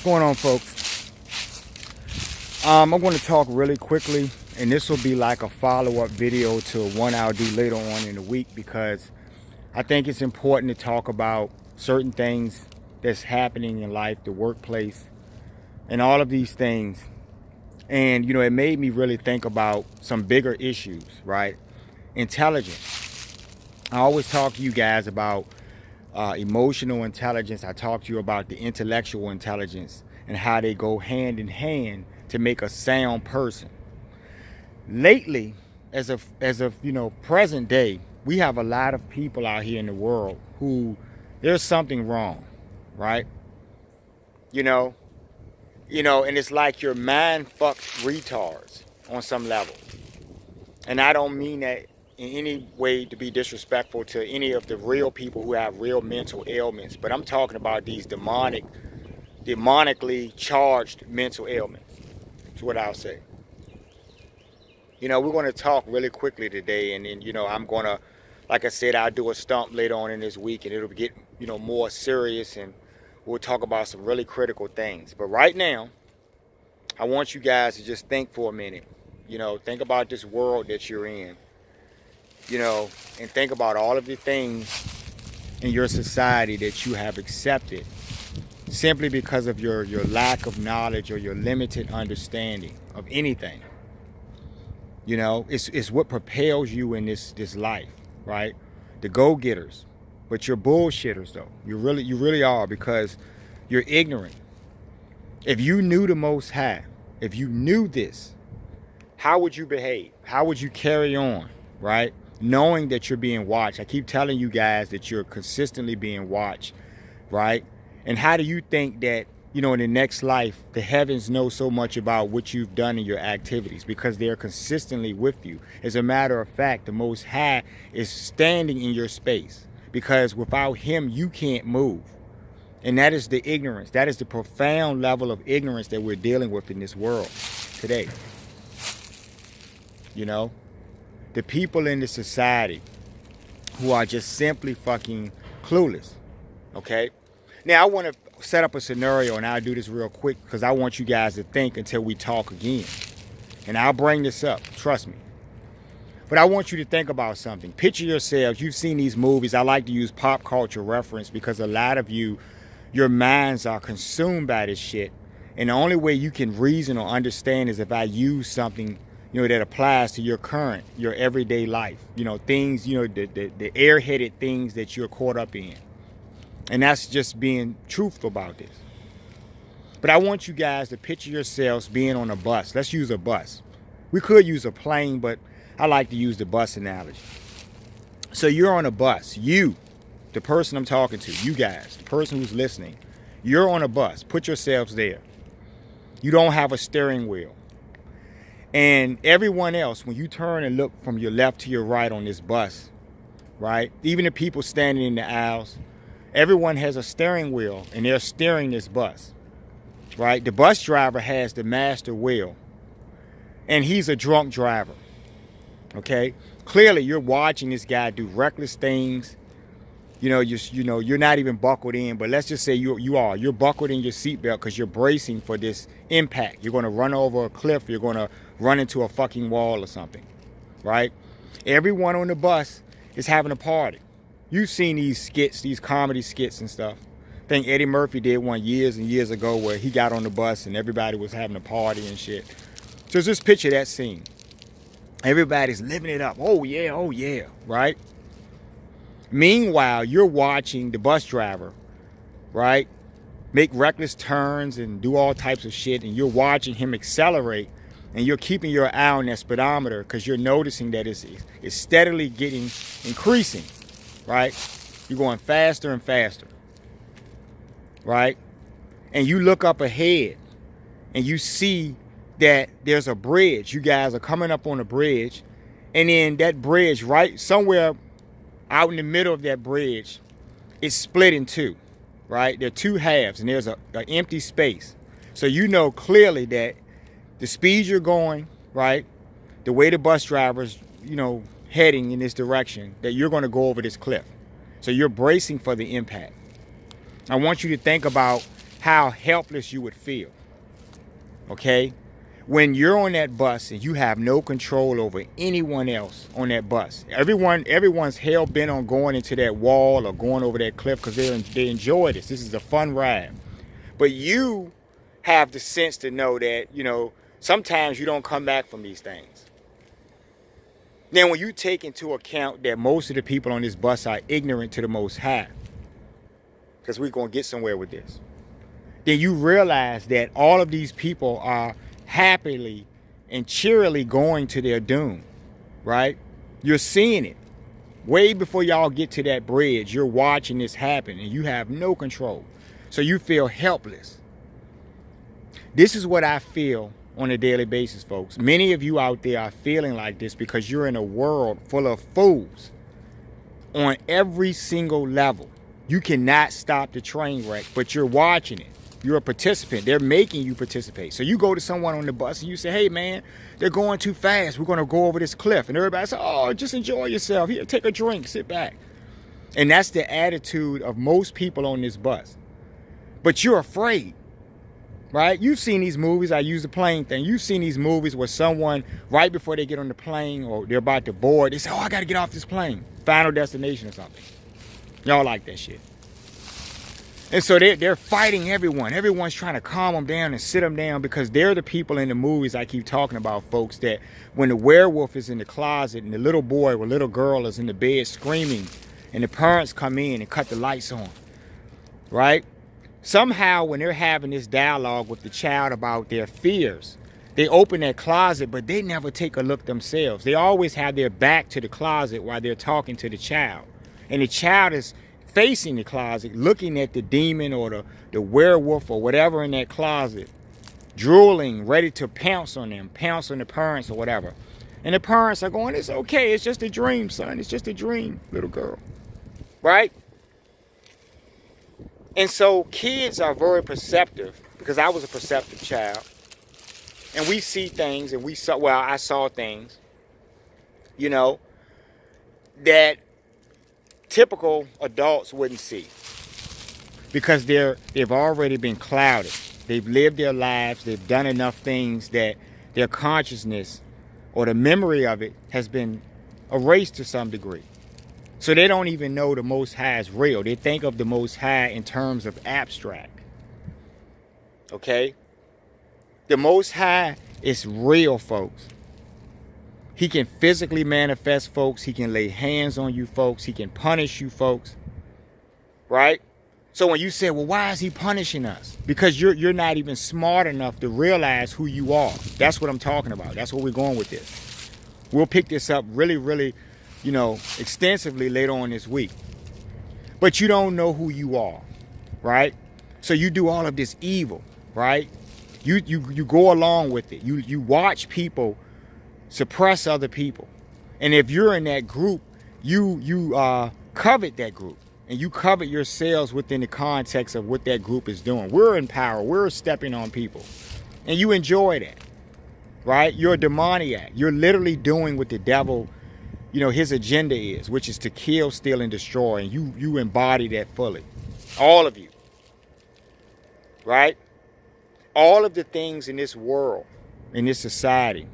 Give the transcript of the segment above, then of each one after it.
What's going on, folks? I'm going to talk really quickly, and this will be like a follow-up video to one I'll do later on in the week, because I think it's important to talk about certain things that's happening in life, the workplace, and all of these things. And, you know, it made me really think about some bigger issues, right? Intelligence. I always talk to you guys about emotional intelligence. I talk to you about the intellectual intelligence and how they go hand in hand to make a sound person. Lately, as of present day, we have a lot of people out here in the world who there's something wrong, right? You know, and it's like you're mind fucked retards on some level. And I don't mean that in any way to be disrespectful to any of the real people who have real mental ailments, but I'm talking about these demonically charged mental ailments. That's what I'll say. You know, we're going to talk really quickly today, and then, I'm going to, like I said, I'll do a stump later on in this week, and it'll get, more serious, and we'll talk about some really critical things. But right now, I want you guys to just think for a minute. Think about this world that you're in. And think about all of the things in your society that you have accepted simply because of your lack of knowledge or your limited understanding of anything. It's what propels you in this life, right? The go-getters. But you're bullshitters, though. You really are, because you're ignorant. If you knew the Most High, if you knew this, how would you behave? How would you carry on, right? Knowing that you're being watched. I keep telling you guys that you're consistently being watched, right? And how do you think that, in the next life, the heavens know so much about what you've done in your activities? Because they're consistently with you. As a matter of fact, the Most High is standing in your space, because without him, you can't move. And that is the ignorance. That is the profound level of ignorance that we're dealing with in this world today. The people in the society who are just simply fucking clueless, okay? Now, I want to set up a scenario, and I'll do this real quick because I want you guys to think until we talk again. And I'll bring this up, trust me. But I want you to think about something. Picture yourselves. You've seen these movies. I like to use pop culture reference because a lot of you, your minds are consumed by this shit. And the only way you can reason or understand is if I use something that applies to your current, your everyday life. Things, the airheaded things that you're caught up in. And that's just being truthful about this. But I want you guys to picture yourselves being on a bus. Let's use a bus. We could use a plane, but I like to use the bus analogy. So you're on a bus. You, the person I'm talking to, you guys, the person who's listening, you're on a bus. Put yourselves there. You don't have a steering wheel. And everyone else, when you turn and look from your left to your right on this bus, right? Even the people standing in the aisles, everyone has a steering wheel and they're steering this bus, right? The bus driver has the master wheel and he's a drunk driver, okay? Clearly, you're watching this guy do reckless things. You're not even buckled in, but let's just say you're buckled in your seatbelt because you're bracing for this impact. You're going to run over a cliff. You're going to run into a fucking wall or something, right? Everyone on the bus is having a party. You've seen these skits, these comedy skits and stuff. I think Eddie Murphy did one years and years ago where he got on the bus and everybody was having a party and shit. So just picture that scene. Everybody's living it up. Oh yeah, right? Meanwhile, you're watching the bus driver, right, make reckless turns and do all types of shit, and you're watching him accelerate, and you're keeping your eye on that speedometer because you're noticing that it's steadily increasing, right? You're going faster and faster, right? And you look up ahead, and you see that there's a bridge. You guys are coming up on a bridge, and then that bridge right somewhere out in the middle of that bridge, it's split in two, right? There are two halves, and there's an empty space. So you know clearly that the speed you're going, right, the way the bus driver's, heading in this direction, that you're going to go over this cliff. So you're bracing for the impact. I want you to think about how helpless you would feel. Okay? When you're on that bus and you have no control over anyone else on that bus. Everyone's hell bent on going into that wall or going over that cliff because they enjoy this. This is a fun ride. But you have the sense to know that, sometimes you don't come back from these things. Now, when you take into account that most of the people on this bus are ignorant to the Most High, because we're going to get somewhere with this, then you realize that all of these people are happily and cheerily going to their doom, right? You're seeing it. Way before y'all get to that bridge, you're watching this happen and you have no control. So you feel helpless. This is what I feel on a daily basis, folks. Many of you out there are feeling like this because you're in a world full of fools on every single level. You cannot stop the train wreck, but you're watching it. You're a participant. They're making you participate. So you go to someone on the bus and you say, hey, man, they're going too fast. We're going to go over this cliff. And everybody says, oh, just enjoy yourself. Here, take a drink. Sit back. And that's the attitude of most people on this bus. But you're afraid, right? You've seen these movies. I use the plane thing. You've seen these movies where someone, right before they get on the plane or they're about to board, they say, oh, I got to get off this plane. Final Destination or something. Y'all like that shit. And so they're fighting everyone. Everyone's trying to calm them down and sit them down because they're the people in the movies I keep talking about, folks, that when the werewolf is in the closet and the little boy or little girl is in the bed screaming and the parents come in and cut the lights on, right? Somehow when they're having this dialogue with the child about their fears, they open that closet, but they never take a look themselves. They always have their back to the closet while they're talking to the child. And the child is facing the closet, looking at the demon or the werewolf or whatever in that closet, drooling, ready to pounce on them, pounce on the parents or whatever. And the parents are going, it's okay, it's just a dream, son. It's just a dream, little girl. Right? And so kids are very perceptive, because I was a perceptive child. And we see things, and I saw things, that typical adults wouldn't see, because they've already been clouded. They've lived their lives. They've done enough things that their consciousness or the memory of it has been erased to some degree. So they don't even know the Most High is real. They think of the Most High in terms of abstract. Okay? The Most High is real, folks. He can physically manifest, folks. He can lay hands on you, folks. He can punish you, folks. Right? So when you say, well, why is he punishing us? Because you're not even smart enough to realize who you are. That's what I'm talking about. That's where we're going with this. We'll pick this up really, really, extensively later on this week. But you don't know who you are, right? So you do all of this evil, right? You go along with it. You watch people suppress other people. And if you're in that group, you covet that group. And you covet yourselves within the context of what that group is doing. We're in power. We're stepping on people. And you enjoy that, right? You're a demoniac. You're literally doing what the devil, his agenda is, which is to kill, steal, and destroy. And you embody that fully. All of you. Right? All of the things in this world, in this society,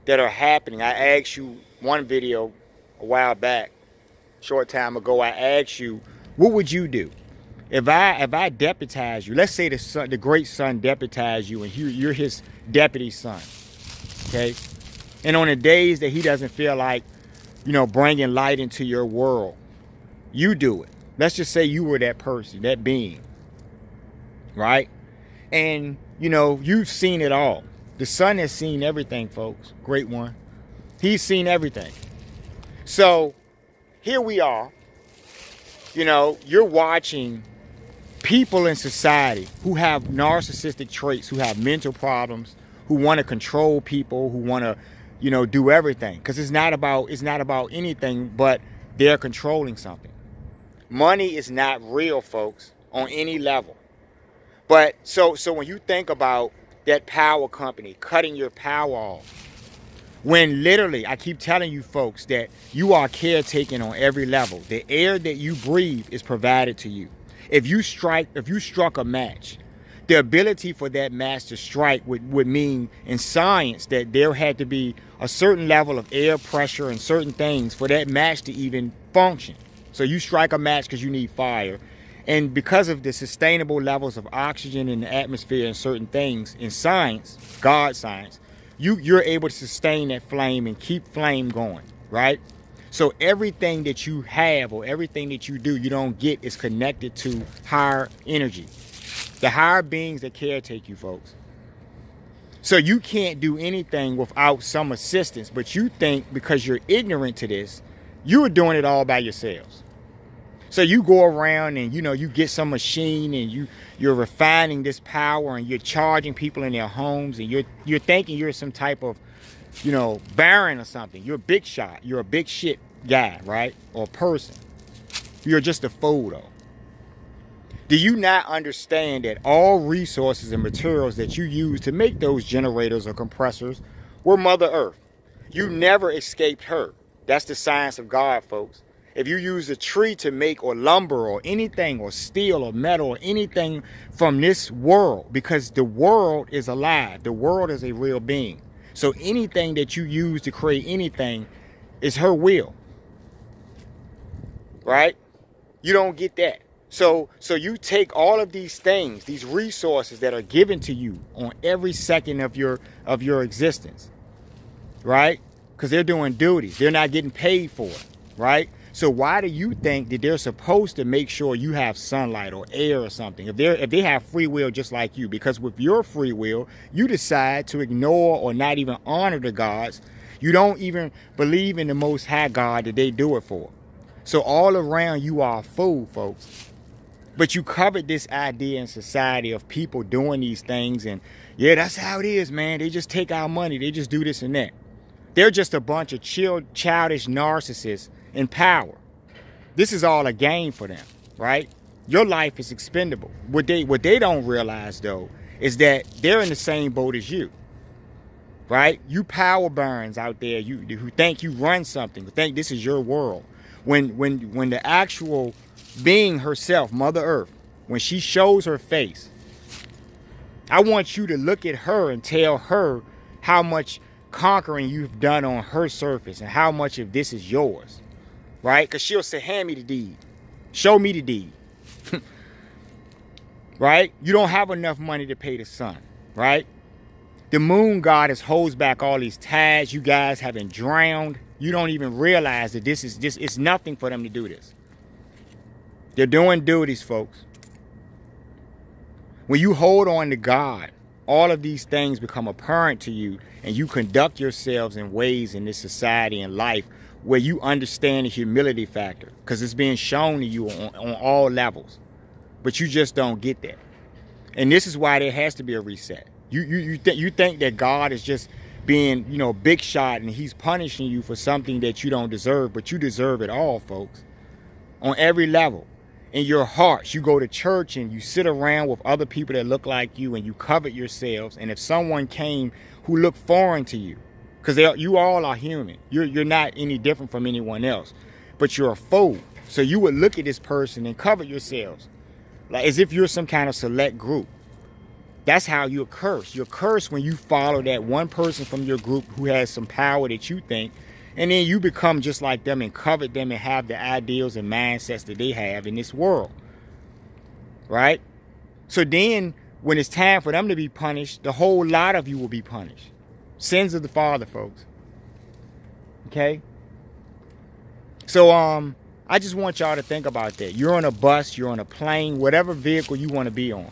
that are happening. I asked you one video a while back, short time ago, I asked you, what would you do? If I deputize you, let's say the great son deputized you and you're his deputy son, okay? And on the days that he doesn't feel like, bringing light into your world, you do it. Let's just say you were that person, that being, right? And, you've seen it all. The son has seen everything, folks. Great one. He's seen everything. So here we are. You're watching people in society who have narcissistic traits, who have mental problems, who want to control people, who want to, do everything. Because it's not about anything but they're controlling something. Money is not real, folks, on any level. But so when you think about that power company cutting your power off, when literally, I keep telling you folks that you are caretaking on every level. The air that you breathe is provided to you. If you struck a match, the ability for that match to strike would mean in science that there had to be a certain level of air pressure and certain things for that match to even function. So you strike a match because you need fire. And because of the sustainable levels of oxygen in the atmosphere and certain things in science, God science, you're able to sustain that flame and keep flame going, right? So everything that you have or everything that you do, you don't get, is connected to higher energy. The higher beings that caretake you, folks. So you can't do anything without some assistance, but you think because you're ignorant to this, you're doing it all by yourselves. So you go around and, you get some machine and you're refining this power and you're charging people in their homes and you're thinking you're some type of, baron or something. You're a big shot. You're a big shit guy, right? Or person. You're just a fool, though. Do you not understand that all resources and materials that you use to make those generators or compressors were Mother Earth? You never escaped her. That's the science of God, folks. If you use a tree to make or lumber or anything or steel or metal or anything from this world, because the world is alive. The world is a real being. So anything that you use to create anything is her will. Right? You don't get that. So you take all of these things, these resources that are given to you on every second of your existence, right? Because they're doing duties. They're not getting paid for it, right? So why do you think that they're supposed to make sure you have sunlight or air or something? If they have free will just like you, because with your free will, you decide to ignore or not even honor the gods. You don't even believe in the Most High God that they do it for. So all around you are a fool, folks. But you covered this idea in society of people doing these things and, yeah, that's how it is, man. They just take our money. They just do this and that. They're just a bunch of childish narcissists in power. This is all a game for them, right? Your life is expendable. What they don't realize, though, is that they're in the same boat as you, right? You power burns out there who think you run something, who think this is your world. When the actual being herself, Mother Earth, when she shows her face, I want you to look at her and tell her how much conquering you've done on her surface and how much of this is yours, right? Because she'll say, hand me the deed. Show me the deed. Right? You don't have enough money to pay the sun, right? The moon goddess holds back all these tides. You guys haven't drowned. You don't even realize that it's nothing for them to do this. They're doing duties, folks. When you hold on to God, all of these things become apparent to you, and you conduct yourselves in ways in this society and life where you understand the humility factor, because it's being shown to you on all levels. But you just don't get that. And this is why there has to be a reset. You think that God is just being, big shot and he's punishing you for something that you don't deserve, but you deserve it all, folks. On every level. In your hearts, you go to church and you sit around with other people that look like you and you covet yourselves. And if someone came who looked foreign to you, because you all are human. You're not any different from anyone else, but you're a fool. So you would look at this person and covet yourselves, like as if you're some kind of select group. That's how you're cursed. You're cursed when you follow that one person from your group who has some power that you think, and then you become just like them and covet them and have the ideals and mindsets that they have in this world. Right? So then when it's time for them to be punished, the whole lot of you will be punished. Sins of the Father, folks. Okay? So I just want y'all to think about that. You're on a bus, you're on a plane, whatever vehicle you want to be on.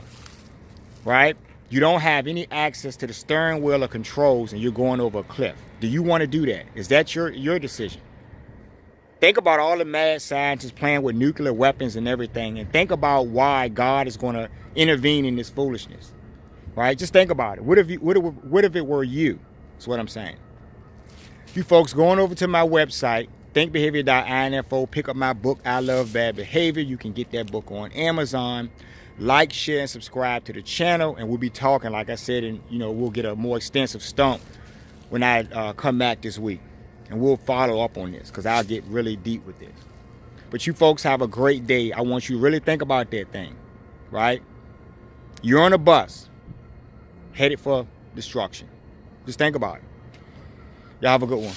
Right? You don't have any access to the steering wheel or controls and you're going over a cliff. Do you want to do that? Is that your decision? Think about all the mad scientists playing with nuclear weapons and everything, and think about why God is going to intervene in this foolishness. Right? Just think about it. What if it were you? That's what I'm saying. You folks going over to my website, thinkbehavior.info, pick up my book, I Love Bad Behavior. You can get that book on Amazon. Like, share, and subscribe to the channel, and we'll be talking, like I said, and we'll get a more extensive stump when I come back this week, and we'll follow up on this because I'll get really deep with this. But you folks have a great day. I want you to really think about that thing, right? You're on a bus headed for destruction. Just think about it. Y'all have a good one.